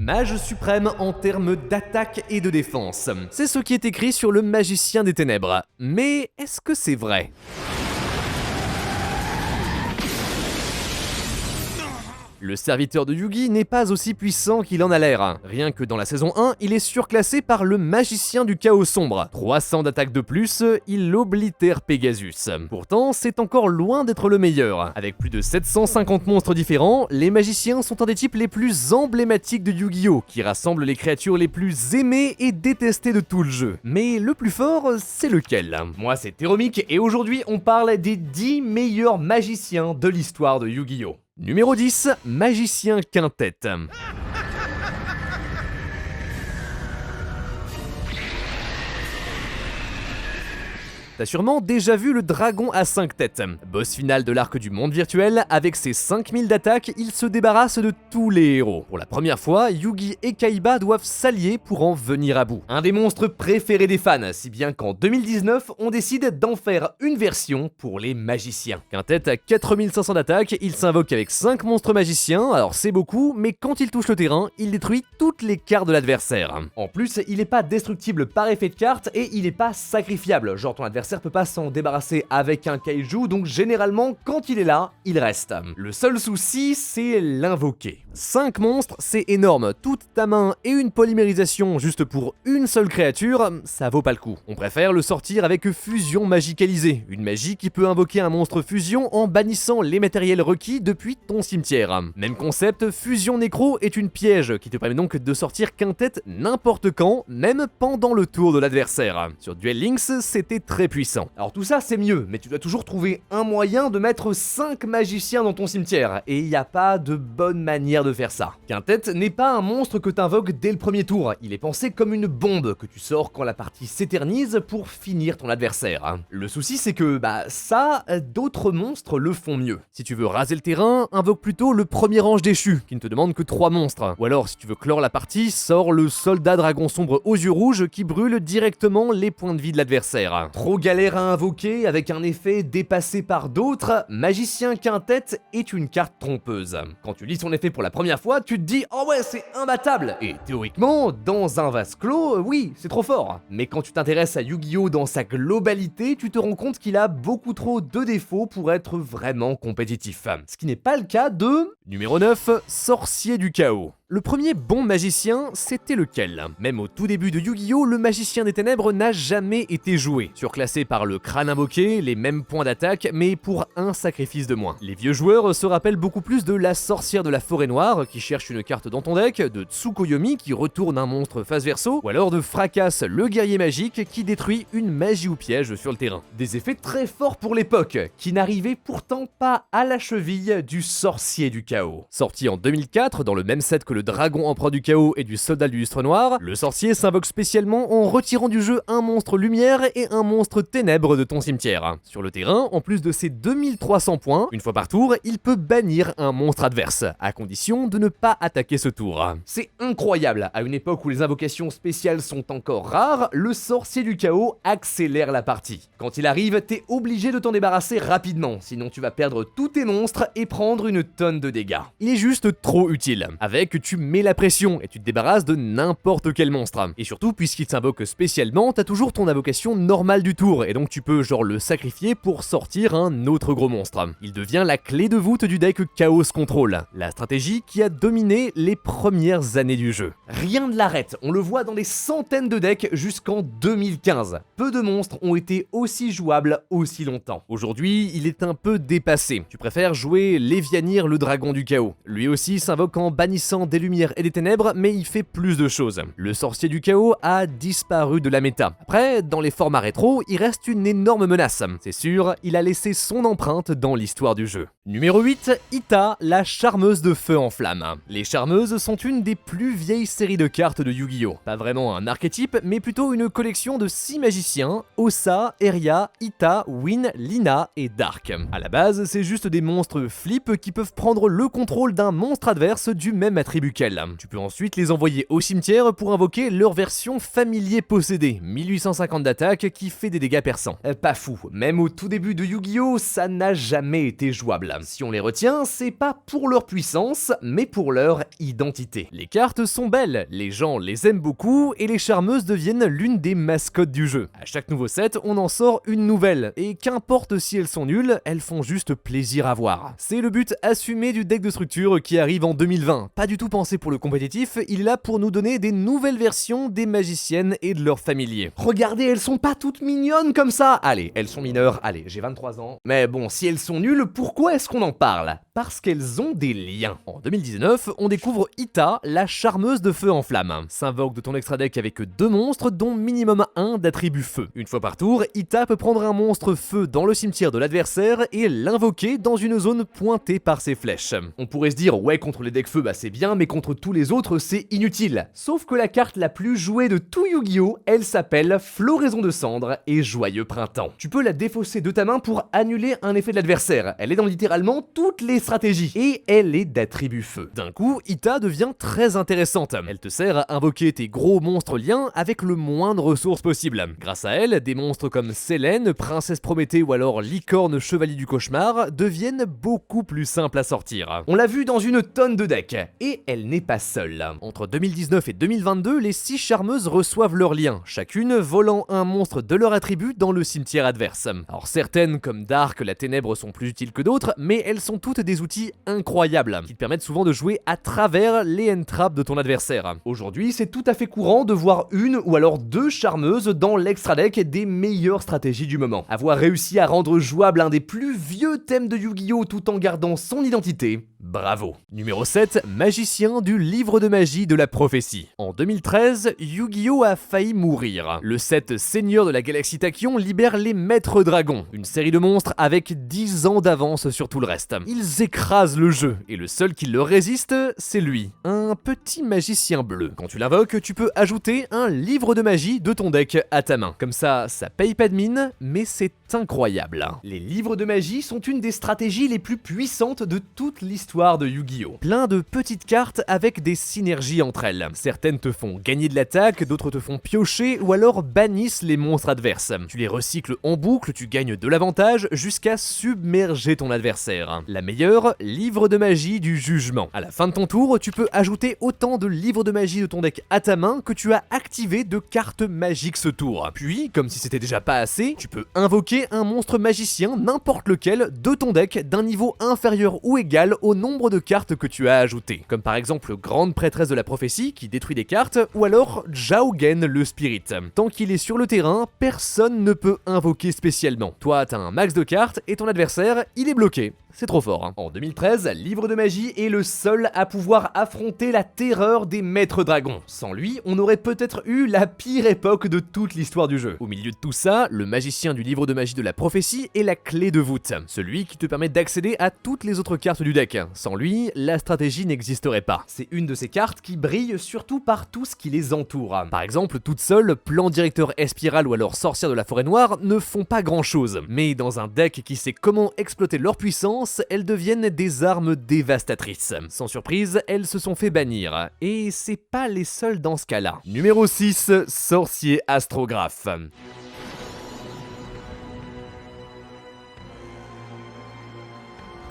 Mage suprême en termes d'attaque et de défense. C'est ce qui est écrit sur le Magicien des Ténèbres. Mais est-ce que c'est vrai ? Le serviteur de Yugi n'est pas aussi puissant qu'il en a l'air. Rien que dans la saison 1, il est surclassé par le magicien du chaos sombre. 300 d'attaque de plus, il oblitère Pegasus. Pourtant, c'est encore loin d'être le meilleur. Avec plus de 750 monstres différents, les magiciens sont un des types les plus emblématiques de Yu-Gi-Oh! Qui rassemble les créatures les plus aimées et détestées de tout le jeu. Mais le plus fort, c'est lequel ? Moi, c'est Théromique et aujourd'hui, on parle des 10 meilleurs magiciens de l'histoire de Yu-Gi-Oh! Numéro 10, Magicien Quintet. T'as sûrement déjà vu le dragon à 5 têtes. Boss final de l'arc du monde virtuel, avec ses 5000 d'attaque, il se débarrasse de tous les héros. Pour la première fois, Yugi et Kaiba doivent s'allier pour en venir à bout. Un des monstres préférés des fans, si bien qu'en 2019, on décide d'en faire une version pour les magiciens. Quintet à 4500 d'attaque, il s'invoque avec 5 monstres magiciens, alors c'est beaucoup, mais quand il touche le terrain, il détruit toutes les cartes de l'adversaire. En plus, il est pas destructible par effet de carte et il est pas sacrifiable, genre ton adversaire peut pas s'en débarrasser avec un kaiju, donc généralement quand il est là, il reste. Le seul souci, c'est l'invoquer. 5 monstres, c'est énorme, toute ta main et une polymérisation juste pour une seule créature, ça vaut pas le coup. On préfère le sortir avec fusion magicalisée, une magie qui peut invoquer un monstre fusion en bannissant les matériels requis depuis ton cimetière. Même concept, fusion nécro est une piège qui te permet donc de sortir Quintet n'importe quand, même pendant le tour de l'adversaire. Sur Duel Links, c'était très puissant. Alors tout ça c'est mieux, mais tu dois toujours trouver un moyen de mettre 5 magiciens dans ton cimetière, et il n'y a pas de bonne manière de faire ça. Quintet n'est pas un monstre que t'invoques dès le premier tour, il est pensé comme une bombe que tu sors quand la partie s'éternise pour finir ton adversaire. Le souci c'est que, d'autres monstres le font mieux. Si tu veux raser le terrain, invoque plutôt le premier ange déchu, qui ne te demande que 3 monstres. Ou alors si tu veux clore la partie, sors le soldat dragon sombre aux yeux rouges qui brûle directement les points de vie de l'adversaire. Trop galère à invoquer avec un effet dépassé par d'autres, Magicien Quintet est une carte trompeuse. Quand tu lis son effet pour la première fois, tu te dis « Oh ouais, c'est imbattable !» Et théoriquement, dans un vase clos, oui, c'est trop fort. Mais quand tu t'intéresses à Yu-Gi-Oh! Dans sa globalité, tu te rends compte qu'il a beaucoup trop de défauts pour être vraiment compétitif. Ce qui n'est pas le cas de... Numéro 9, Sorcier du Chaos. Le premier bon magicien, c'était lequel ? Même au tout début de Yu-Gi-Oh!, le Magicien des Ténèbres n'a jamais été joué. Surclassé par le crâne invoqué, les mêmes points d'attaque, mais pour un sacrifice de moins. Les vieux joueurs se rappellent beaucoup plus de la Sorcière de la Forêt Noire, qui cherche une carte dans ton deck, de Tsukuyomi, qui retourne un monstre face verso, ou alors de Fracas, le guerrier magique, qui détruit une magie ou piège sur le terrain. Des effets très forts pour l'époque, qui n'arrivaient pourtant pas à la cheville du Sorcier du Chaos. Sorti en 2004, dans le même set que le Dragon Empereur du Chaos et du Soldat du Lustre Noir, le sorcier s'invoque spécialement en retirant du jeu un monstre lumière et un monstre ténèbres de ton cimetière. Sur le terrain, en plus de ses 2300 points, une fois par tour, il peut bannir un monstre adverse, à condition de ne pas attaquer ce tour. C'est incroyable, à une époque où les invocations spéciales sont encore rares, le sorcier du chaos accélère la partie. Quand il arrive, t'es obligé de t'en débarrasser rapidement, sinon tu vas perdre tous tes monstres et prendre une tonne de dégâts. Il est juste trop utile. Avec, tu mets la pression et tu te débarrasses de n'importe quel monstre. Et surtout, puisqu'il s'invoque spécialement, t'as toujours ton invocation normale du tour, et donc tu peux genre le sacrifier pour sortir un autre gros monstre. Il devient la clé de voûte du deck Chaos Control, la stratégie qui a dominé les premières années du jeu. Rien ne l'arrête, on le voit dans des centaines de decks jusqu'en 2015. Peu de monstres ont été aussi jouables aussi longtemps. Aujourd'hui, il est un peu dépassé. Tu préfères jouer Lévianir, le dragon du chaos. Lui aussi s'invoque en bannissant des lumières et des ténèbres, mais il fait plus de choses. Le sorcier du chaos a disparu de la méta. Après, dans les formats rétro, il reste une énorme menace. C'est sûr, il a laissé son empreinte dans l'histoire du jeu. Numéro 8, Ita, la charmeuse de feu en flamme. Les charmeuses sont une des plus vieilles séries de cartes de Yu-Gi-Oh! Pas vraiment un archétype, mais plutôt une collection de 6 magiciens, Osa, Eria, Ita, Win, Lina et Dark. À la base, c'est juste des monstres flip qui peuvent prendre le contrôle d'un monstre adverse du même attribut attributs qu'elle. Tu peux ensuite les envoyer au cimetière pour invoquer leur version familier possédé, 1850 d'attaque qui fait des dégâts perçants. Pas fou, même au tout début de Yu-Gi-Oh, ça n'a jamais été jouable. Si on les retient, c'est pas pour leur puissance, mais pour leur identité. Les cartes sont belles, les gens les aiment beaucoup et les charmeuses deviennent l'une des mascottes du jeu. À chaque nouveau set, on en sort une nouvelle, et qu'importe si elles sont nulles, elles font juste plaisir à voir. C'est le but assumé du deck de structure qui arrive en 2020. Pas du tout pensé pour le compétitif, il est là pour nous donner des nouvelles versions des magiciennes et de leurs familiers. Regardez, elles sont pas toutes mignonnes comme ça. Allez, elles sont mineures, allez, j'ai 23 ans. Mais bon, si elles sont nulles, pourquoi est-ce qu'on en parle? Parce qu'elles ont des liens. En 2019, on découvre Ita, la charmeuse de feu en flamme. S'invoque de ton extra deck avec 2 monstres, dont minimum 1 d'attribut feu. Une fois par tour, Ita peut prendre un monstre feu dans le cimetière de l'adversaire et l'invoquer dans une zone pointée par ses flèches. On pourrait se dire, ouais, contre les decks feu, bah c'est bien, mais contre tous les autres, c'est inutile. Sauf que la carte la plus jouée de tout Yu-Gi-Oh, elle s'appelle Floraison de cendres et Joyeux Printemps. Tu peux la défausser de ta main pour annuler un effet de l'adversaire. Elle est dans littéralement toutes les stratégies. Et elle est d'attribut feu. D'un coup, Ita devient très intéressante. Elle te sert à invoquer tes gros monstres liens avec le moins de ressources possible. Grâce à elle, des monstres comme Selene, Princesse Prométhée ou alors Licorne Chevalier du Cauchemar deviennent beaucoup plus simples à sortir. On l'a vu dans une tonne de decks. Et elle n'est pas seule. Entre 2019 et 2022, les 6 charmeuses reçoivent leurs liens, chacune volant un monstre de leur attribut dans le cimetière adverse. Alors certaines, comme Dark, la Ténèbre, sont plus utiles que d'autres, mais elles sont toutes des outils incroyables, qui te permettent souvent de jouer à travers les end-traps de ton adversaire. Aujourd'hui, c'est tout à fait courant de voir une ou alors 2 charmeuses dans l'extra deck des meilleures stratégies du moment. Avoir réussi à rendre jouable un des plus vieux thèmes de Yu-Gi-Oh tout en gardant son identité, bravo. Numéro 7, magicien du livre de magie de la prophétie. En 2013, Yu-Gi-Oh a failli mourir. Le set Seigneur de la Galaxie Tachyon libère les Maîtres Dragons, une série de monstres avec 10 ans d'avance sur tout le reste. Ils écrasent le jeu, et le seul qui leur résiste, c'est lui, un petit magicien bleu. Quand tu l'invoques, tu peux ajouter un livre de magie de ton deck à ta main. Comme ça paye pas de mine, mais c'est incroyable. Les livres de magie sont une des stratégies les plus puissantes de toute l'histoire de Yu-Gi-Oh! Plein de petites cartes avec des synergies entre elles. Certaines te font gagner de l'attaque, d'autres te font piocher ou alors bannissent les monstres adverses. Tu les recycles en boucle, tu gagnes de l'avantage jusqu'à submerger ton adversaire. La meilleure, livre de magie du jugement. À la fin de ton tour, tu peux ajouter autant de livres de magie de ton deck à ta main que tu as activé de cartes magiques ce tour. Puis, comme si c'était déjà pas assez, tu peux invoquer un monstre magicien, n'importe lequel, de ton deck d'un niveau inférieur ou égal au nombre de cartes que tu as ajoutées. Comme par exemple Grande Prêtresse de la Prophétie qui détruit des cartes, ou alors Jaogen le Spirit. Tant qu'il est sur le terrain, personne ne peut invoquer spécialement. Toi, t'as un max de cartes et ton adversaire, il est bloqué. C'est trop fort, hein. En 2013, Livre de Magie est le seul à pouvoir affronter la terreur des Maîtres Dragons. Sans lui, on aurait peut-être eu la pire époque de toute l'histoire du jeu. Au milieu de tout ça, le magicien du Livre de Magie de la Prophétie est la clé de voûte. Celui qui te permet d'accéder à toutes les autres cartes du deck. Sans lui, la stratégie n'existerait pas. C'est une de ces cartes qui brille surtout par tout ce qui les entoure. Par exemple, toute seule, Plan Directeur Espiral ou alors Sorcière de la Forêt Noire ne font pas grand chose. Mais dans un deck qui sait comment exploiter leur puissance, elles deviennent des armes dévastatrices. Sans surprise, elles se sont fait bannir. Et c'est pas les seules dans ce cas-là. Numéro 6, Sorcier Astrographe.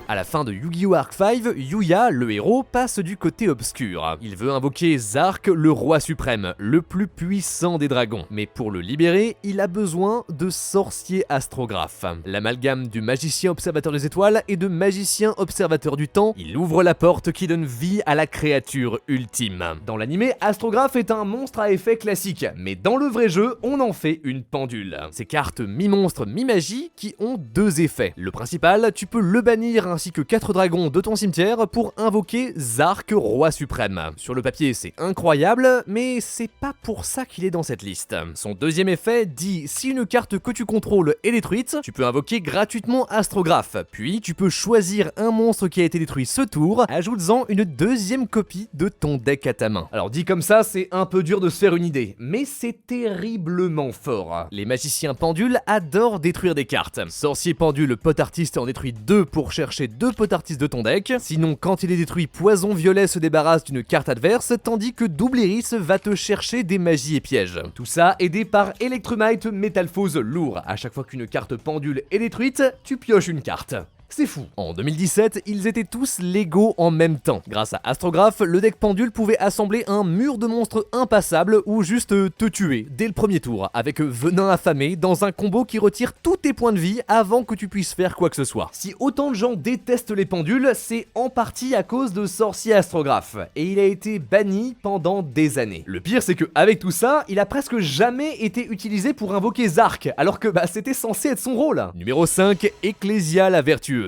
À la fin de Yu-Gi-Oh! Arc 5, Yuya, le héros, passe du côté obscur. Il veut invoquer Zark, le roi suprême, le plus puissant des dragons. Mais pour le libérer, il a besoin de sorcier astrographe. L'amalgame du magicien observateur des étoiles et de magicien observateur du temps, il ouvre la porte qui donne vie à la créature ultime. Dans l'animé, Astrographe est un monstre à effet classique, mais dans le vrai jeu, on en fait une pendule. Ces cartes mi-monstre, mi-magie qui ont 2 effets. Le principal, tu peux le bannir ainsi que 4 dragons de ton cimetière pour invoquer Zark, roi suprême. Sur le papier, c'est incroyable, mais c'est pas pour ça qu'il est dans cette liste. Son deuxième effet dit si une carte que tu contrôles est détruite, tu peux invoquer gratuitement Astrographe. Puis tu peux choisir un monstre qui a été détruit ce tour, ajoutant une deuxième copie de ton deck à ta main. Alors dit comme ça, c'est un peu dur de se faire une idée, mais c'est terriblement fort. Les magiciens pendules adorent détruire des cartes. Sorcier pendule, pote artiste en détruit 2 pour chercher 2 potartis de ton deck, sinon quand il est détruit, Poison Violet se débarrasse d'une carte adverse, tandis que Double Iris va te chercher des magies et pièges. Tout ça aidé par Electrumite Métalphose lourd. À chaque fois qu'une carte pendule est détruite, tu pioches une carte. C'est fou. En 2017, ils étaient tous légaux en même temps. Grâce à Astrograph, le deck pendule pouvait assembler un mur de monstres impassable ou juste te tuer dès le premier tour, avec Venin affamé dans un combo qui retire tous tes points de vie avant que tu puisses faire quoi que ce soit. Si autant de gens détestent les pendules, c'est en partie à cause de Sorcier Astrograph, et il a été banni pendant des années. Le pire, c'est que avec tout ça, il a presque jamais été utilisé pour invoquer Zark, alors que c'était censé être son rôle. Numéro 5, Ecclesia la Vertueuse.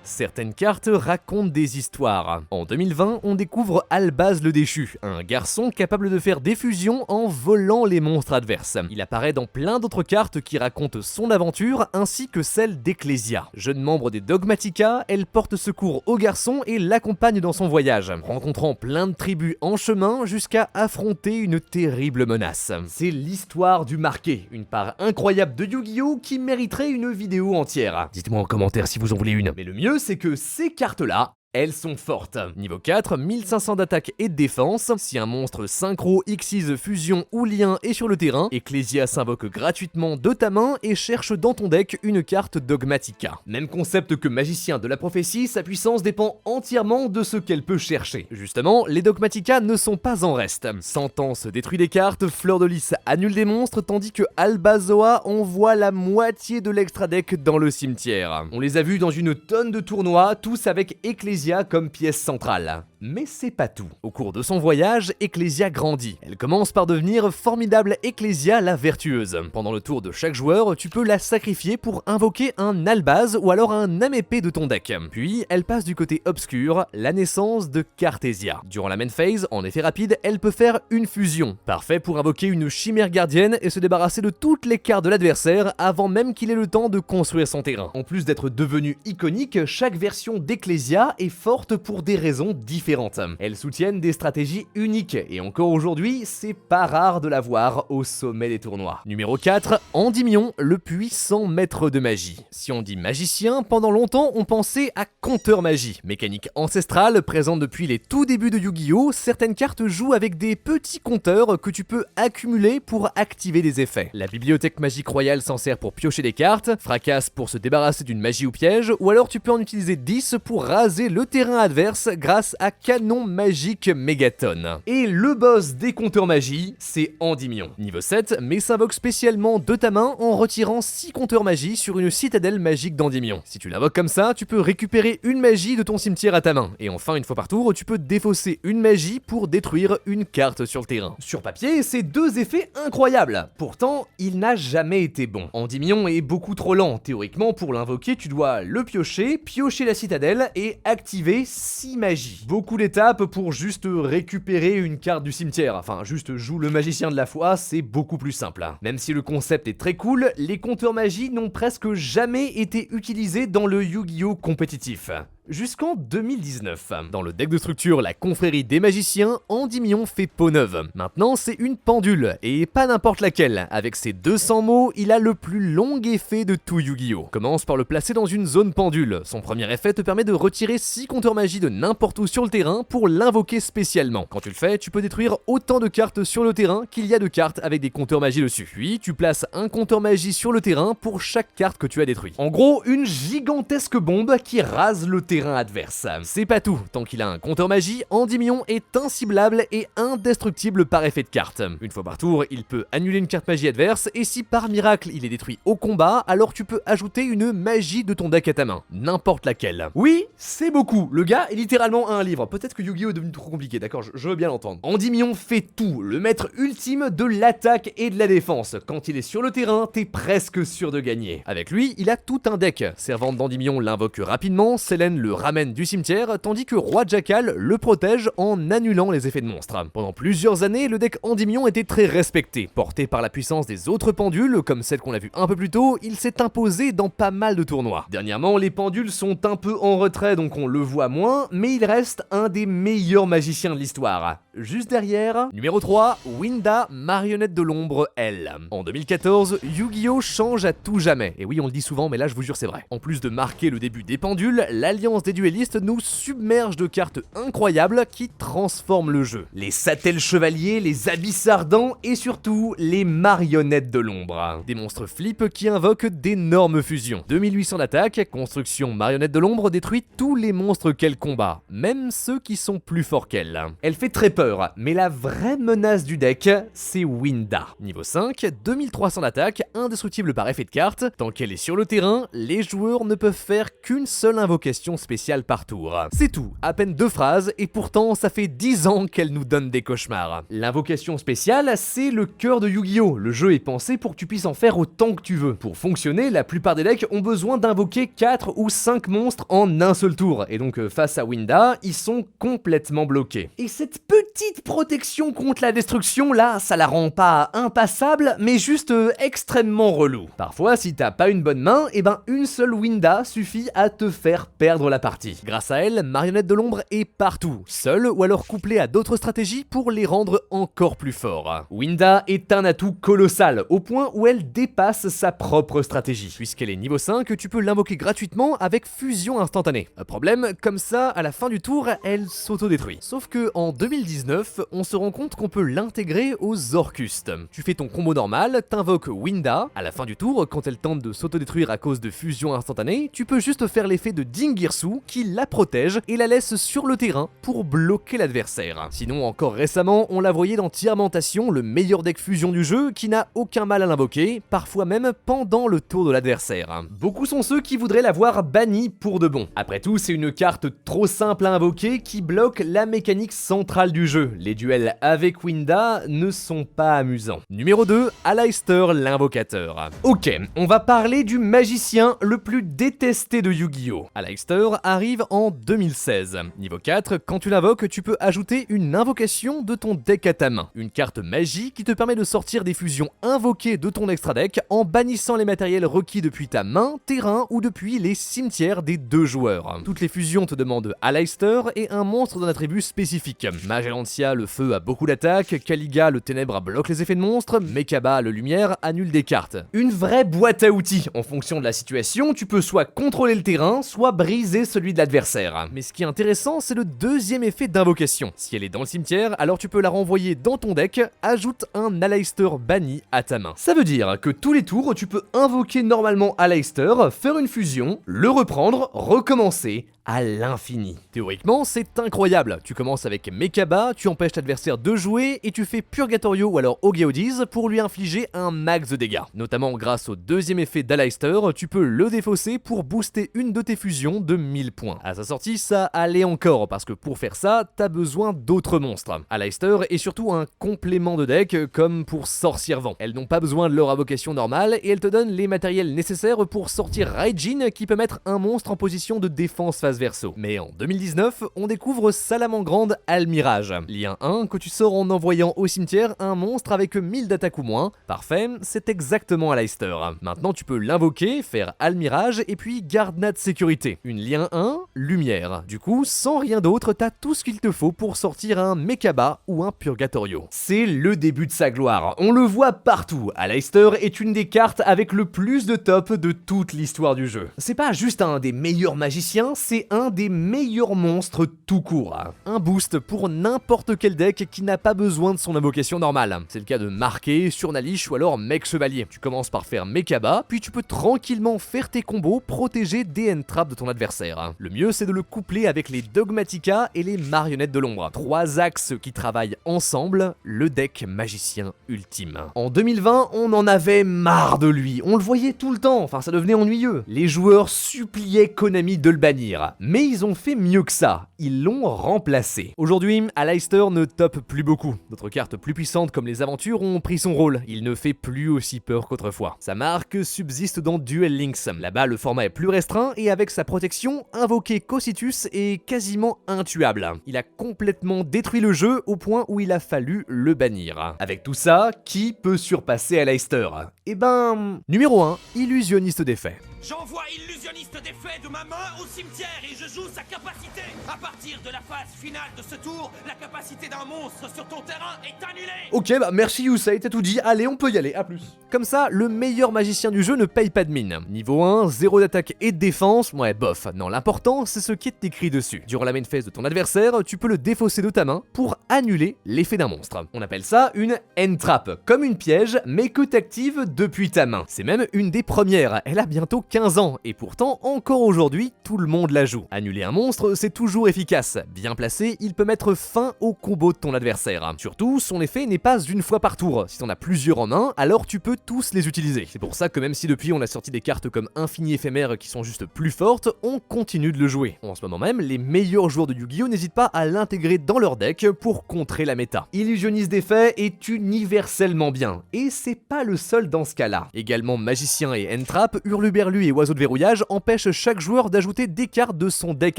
Certaines cartes racontent des histoires. En 2020, on découvre Albaz le Déchu, un garçon capable de faire des fusions en volant les monstres adverses. Il apparaît dans plein d'autres cartes qui racontent son aventure, ainsi que celle d'Ecclesia. Jeune membre des Dogmatica, elle porte secours au garçon et l'accompagne dans son voyage, rencontrant plein de tribus en chemin jusqu'à affronter une terrible menace. C'est l'histoire du marqué, une part incroyable de Yu-Gi-Oh! Qui mériterait une vidéo entière. Dites-moi en commentaire si vous en voulez une. Mais le mieux, c'est que ces cartes-là, elles sont fortes. Niveau 4, 1500 d'attaque et de défense. Si un monstre synchro, Xyz, fusion ou lien est sur le terrain, Ecclesia s'invoque gratuitement de ta main et cherche dans ton deck une carte Dogmatica. Même concept que Magicien de la Prophétie, sa puissance dépend entièrement de ce qu'elle peut chercher. Justement, les Dogmatica ne sont pas en reste. Sentence détruit des cartes, Fleur de Lys annule des monstres, tandis que Albazoa envoie la moitié de l'extra deck dans le cimetière. On les a vus dans une tonne de tournois, tous avec Ecclesia comme pièce centrale. Mais c'est pas tout. Au cours de son voyage, Ecclesia grandit. Elle commence par devenir formidable Ecclesia la Vertueuse. Pendant le tour de chaque joueur, tu peux la sacrifier pour invoquer un Albaz ou alors un âme-épée de ton deck. Puis, elle passe du côté obscur, la naissance de Cartesia. Durant la main phase, en effet rapide, elle peut faire une fusion. Parfait pour invoquer une chimère gardienne et se débarrasser de toutes les cartes de l'adversaire avant même qu'il ait le temps de construire son terrain. En plus d'être devenue iconique, chaque version d'Ecclesia est forte pour des raisons différentes. Elles soutiennent des stratégies uniques et encore aujourd'hui, c'est pas rare de la voir au sommet des tournois. Numéro 4, Endymion, le puissant maître de magie. Si on dit magicien, pendant longtemps on pensait à compteur magie. Mécanique ancestrale présente depuis les tout débuts de Yu-Gi-Oh! Certaines cartes jouent avec des petits compteurs que tu peux accumuler pour activer des effets. La bibliothèque magique royale s'en sert pour piocher des cartes, Fracasse pour se débarrasser d'une magie ou piège, ou alors tu peux en utiliser 10 pour raser le terrain adverse grâce à Canon Magique Mégaton. Et le boss des compteurs magie, c'est Endymion. Niveau 7, mais s'invoque spécialement de ta main en retirant 6 compteurs magie sur une citadelle magique d'Endymion. Si tu l'invoques comme ça, tu peux récupérer une magie de ton cimetière à ta main. Et enfin, une fois par tour, tu peux défausser une magie pour détruire une carte sur le terrain. Sur papier, c'est deux effets incroyables. Pourtant, il n'a jamais été bon. Endymion est beaucoup trop lent. Théoriquement, pour l'invoquer, tu dois le piocher la citadelle et activer 6 magies. Beaucoup d'étapes pour juste récupérer une carte du cimetière. Enfin, juste joue le magicien de la foi, c'est beaucoup plus simple. Même si le concept est très cool, les compteurs magie n'ont presque jamais été utilisés dans le Yu-Gi-Oh! Compétitif. Jusqu'en 2019. Dans le deck de structure La Confrérie des Magiciens, Endymion fait peau neuve. Maintenant, c'est une pendule, et pas n'importe laquelle. Avec ses 200 mots, il a le plus long effet de tout Yu-Gi-Oh! Commence par le placer dans une zone pendule. Son premier effet te permet de retirer 6 compteurs magie de n'importe où sur le terrain pour l'invoquer spécialement. Quand tu le fais, tu peux détruire autant de cartes sur le terrain qu'il y a de cartes avec des compteurs magie dessus. Puis, tu places un compteur magie sur le terrain pour chaque carte que tu as détruite. En gros, une gigantesque bombe qui rase le terrain adverse. C'est pas tout, tant qu'il a un compteur magie, Endymion est inciblable et indestructible par effet de carte. Une fois par tour, il peut annuler une carte magie adverse, et si par miracle il est détruit au combat, alors tu peux ajouter une magie de ton deck à ta main, n'importe laquelle. Oui, c'est beaucoup, le gars est littéralement un livre, peut-être que Yu-Gi-Oh! Est devenu trop compliqué, d'accord, je veux bien l'entendre. Endymion fait tout, le maître ultime de l'attaque et de la défense. Quand il est sur le terrain, t'es presque sûr de gagner. Avec lui, il a tout un deck. Servante d'Endymion l'invoque rapidement, Selene le ramène du cimetière, tandis que Roi Jackal le protège en annulant les effets de monstre. Pendant plusieurs années, le deck Endymion était très respecté. Porté par la puissance des autres pendules, comme celle qu'on a vue un peu plus tôt, il s'est imposé dans pas mal de tournois. Dernièrement, les pendules sont un peu en retrait, donc on le voit moins, mais il reste un des meilleurs magiciens de l'histoire. Juste derrière, numéro 3, Winda, marionnette de l'ombre, elle. En 2014, Yu-Gi-Oh change à tout jamais. Et oui, on le dit souvent, mais là je vous jure c'est vrai. En plus de marquer le début des pendules, l'alliance des duellistes nous submerge de cartes incroyables qui transforment le jeu. Les Sattel Chevaliers, les Abysses Ardents et surtout les marionnettes de l'ombre. Des monstres flip qui invoquent d'énormes fusions. 2800 d'attaque, construction marionnette de l'ombre détruit tous les monstres qu'elle combat, même ceux qui sont plus forts qu'elle. Elle fait très peur, mais la vraie menace du deck, c'est Winda. Niveau 5, 2300 d'attaque, indestructible par effet de carte. Tant qu'elle est sur le terrain, les joueurs ne peuvent faire qu'une seule invocation spéciale par tour. C'est tout, à peine 2 phrases, et pourtant ça fait 10 ans qu'elle nous donne des cauchemars. L'invocation spéciale, c'est le cœur de Yu-Gi-Oh! Le jeu est pensé pour que tu puisses en faire autant que tu veux. Pour fonctionner, la plupart des decks ont besoin d'invoquer 4 ou 5 monstres en un seul tour, et donc face à Winda, ils sont complètement bloqués. Et cette petite protection contre la destruction là, ça la rend pas impassable, mais juste extrêmement relou. Parfois, si t'as pas une bonne main, et ben une seule Winda suffit à te faire perdre la partie. Grâce à elle, Marionnette de l'ombre est partout, seule ou alors couplée à d'autres stratégies pour les rendre encore plus forts. Winda est un atout colossal, au point où elle dépasse sa propre stratégie. Puisqu'elle est niveau 5, tu peux l'invoquer gratuitement avec fusion instantanée. Problème, comme ça, à la fin du tour, elle s'autodétruit. Sauf que en 2019, on se rend compte qu'on peut l'intégrer aux Orcustes. Tu fais ton combo normal, t'invoques Winda, à la fin du tour, quand elle tente de s'autodétruire à cause de fusion instantanée, tu peux juste faire l'effet de Dingirsu qui la protège et la laisse sur le terrain pour bloquer l'adversaire. Sinon, encore récemment, on l'a voyé dans Tiermentation, le meilleur deck fusion du jeu, qui n'a aucun mal à l'invoquer, parfois même pendant le tour de l'adversaire. Beaucoup sont ceux qui voudraient l'avoir bannie pour de bon. Après tout, c'est une carte trop simple à invoquer qui bloque la mécanique centrale du jeu. Les duels avec Winda ne sont pas amusants. Numéro 2, Aleister l'invocateur. Ok, on va parler du magicien le plus détesté de Yu-Gi-Oh! Aleister arrive en 2016. Niveau 4, quand tu l'invoques, tu peux ajouter une invocation de ton deck à ta main. Une carte magie qui te permet de sortir des fusions invoquées de ton extra deck en bannissant les matériels requis depuis ta main, terrain ou depuis les cimetières des deux joueurs. Toutes les fusions te demandent Aleister et un monstre d'un attribut spécifique. Magellancia, le feu, a beaucoup d'attaque, Caliga, le ténèbre, bloque les effets de monstres, Mekaba, le lumière, annule des cartes. Une vraie boîte à outils. En fonction de la situation, tu peux soit contrôler le terrain, soit briser celui de l'adversaire. Mais ce qui est intéressant, c'est le deuxième effet d'invocation. Si elle est dans le cimetière, alors tu peux la renvoyer dans ton deck, ajoute un Aleister banni à ta main. Ça veut dire que tous les tours, tu peux invoquer normalement Aleister, faire une fusion, le reprendre, recommencer à l'infini. Théoriquement, c'est incroyable. Tu commences avec Mekaba, tu empêches l'adversaire de jouer et tu fais Purgatorio ou alors Ogeodiz pour lui infliger un max de dégâts. Notamment grâce au deuxième effet d'Aleister, tu peux le défausser pour booster une de tes fusions de 1000 points. À sa sortie, ça allait encore parce que pour faire ça, t'as besoin d'autres monstres. Aleister est surtout un complément de deck comme pour Sorcière Vent. Elles n'ont pas besoin de leur invocation normale et elles te donnent les matériels nécessaires pour sortir Raijin qui peut mettre un monstre en position de défense face verso. Mais en 2019, on découvre Salamangrande Almirage. Lien 1 que tu sors en envoyant au cimetière un monstre avec 1000 d'attaque ou moins. Parfait, c'est exactement Aleister. Maintenant tu peux l'invoquer, faire Almirage et puis Gardenat de sécurité. Une lien 1, lumière. Du coup, sans rien d'autre, t'as tout ce qu'il te faut pour sortir un Mekaba ou un Purgatorio. C'est le début de sa gloire. On le voit partout. Aleister est une des cartes avec le plus de top de toute l'histoire du jeu. C'est pas juste un des meilleurs magiciens, c'est un des meilleurs monstres tout court. Un boost pour n'importe quel deck qui n'a pas besoin de son invocation normale. C'est le cas de Marqué, Surnalish ou alors Mech Chevalier. Tu commences par faire Mekaba, puis tu peux tranquillement faire tes combos, protéger des end-traps de ton adversaire. Le mieux c'est de le coupler avec les Dogmatica et les marionnettes de l'ombre. 3 axes qui travaillent ensemble, le deck magicien ultime. En 2020, on en avait marre de lui. On le voyait tout le temps, enfin ça devenait ennuyeux. Les joueurs suppliaient Konami de le bannir. Mais ils ont fait mieux que ça, ils l'ont remplacé. Aujourd'hui, Aleister ne top plus beaucoup. D'autres cartes plus puissantes comme les aventures ont pris son rôle. Il ne fait plus aussi peur qu'autrefois. Sa marque subsiste dans Duel Links. Là-bas, le format est plus restreint et avec sa protection, conclusion, invoquer Cocytus est quasiment intuable. Il a complètement détruit le jeu au point où il a fallu le bannir. Avec tout ça, qui peut surpasser Aleister? Eh ben, numéro 1, illusionniste des faits. J'envoie illusionniste des faits de ma main au cimetière et je joue sa capacité. À partir de la phase finale de ce tour, la capacité d'un monstre sur ton terrain est annulée. Ok, bah merci Yusei, t'as tout dit, allez on peut y aller, à plus. Comme ça, le meilleur magicien du jeu ne paye pas de mine. Niveau 1, 0 d'attaque et de défense, ouais bof, non l'important c'est ce qui est écrit dessus. Durant la main phase de ton adversaire, tu peux le défausser de ta main pour annuler l'effet d'un monstre. On appelle ça une end trap, comme une piège, mais que t'actives depuis ta main. C'est même une des premières, elle a bientôt 15 ans, et pourtant, encore aujourd'hui, tout le monde la joue. Annuler un monstre, c'est toujours efficace. Bien placé, il peut mettre fin au combo de ton adversaire. Surtout, son effet n'est pas une fois par tour. Si t'en as plusieurs en main, alors tu peux tous les utiliser. C'est pour ça que même si depuis on a sorti des cartes comme Infini Éphémère qui sont juste plus fortes, on continue de le jouer. En ce moment même, les meilleurs joueurs de Yu-Gi-Oh! N'hésitent pas à l'intégrer dans leur deck pour contrer la méta. Illusionniste des faits est universellement bien, et c'est pas le seul dans ce cas-là. Également magicien et N-Trap, Hurluberlu et Oiseau de verrouillage empêchent chaque joueur d'ajouter des cartes de son deck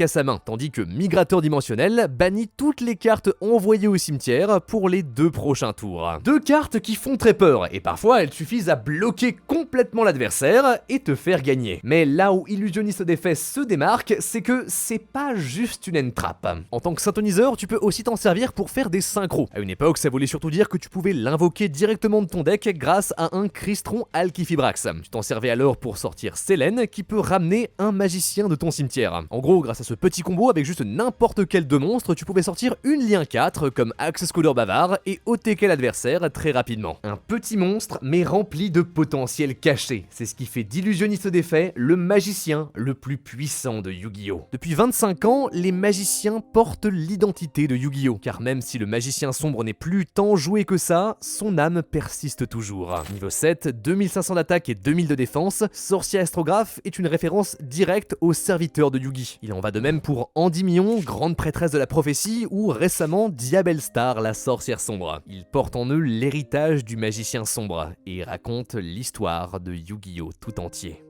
à sa main, tandis que Migrateur dimensionnel bannit toutes les cartes envoyées au cimetière pour les 2 prochains tours. 2 cartes qui font très peur, et parfois elles suffisent à bloquer complètement l'adversaire et te faire gagner. Mais là où Illusionniste des faits se démarque, c'est que c'est pas juste une N-Trap. En tant que synthoniseur, tu peux aussi t'en servir pour faire des synchros. À une époque, ça voulait surtout dire que tu pouvais l'invoquer directement de ton deck grâce à un Crystron Alkifibrax. Tu t'en servais alors pour sortir Selene qui peut ramener un magicien de ton cimetière. En gros, grâce à ce petit combo avec juste n'importe quel 2 monstres, tu pouvais sortir une lien 4 comme Axe Scodeur Bavard et OTK l'adversaire très rapidement. Un petit monstre mais rempli de potentiel caché. C'est ce qui fait d'Illusionniste des faits le magicien le plus puissant de Yu-Gi-Oh! Depuis 25 ans, les magiciens portent l'identité de Yu-Gi-Oh! Car même si le magicien sombre n'est plus tant joué que ça, son âme persiste toujours. Niveau 7, 2500 d'attaque et 2000 de défense, Sorcier Astrographe est une référence directe aux serviteurs de Yugi. Il en va de même pour Endymion, grande prêtresse de la prophétie, ou récemment Diabellstar, la sorcière sombre. Ils portent en eux l'héritage du magicien sombre et racontent l'histoire de Yu-Gi-Oh! Tout entier.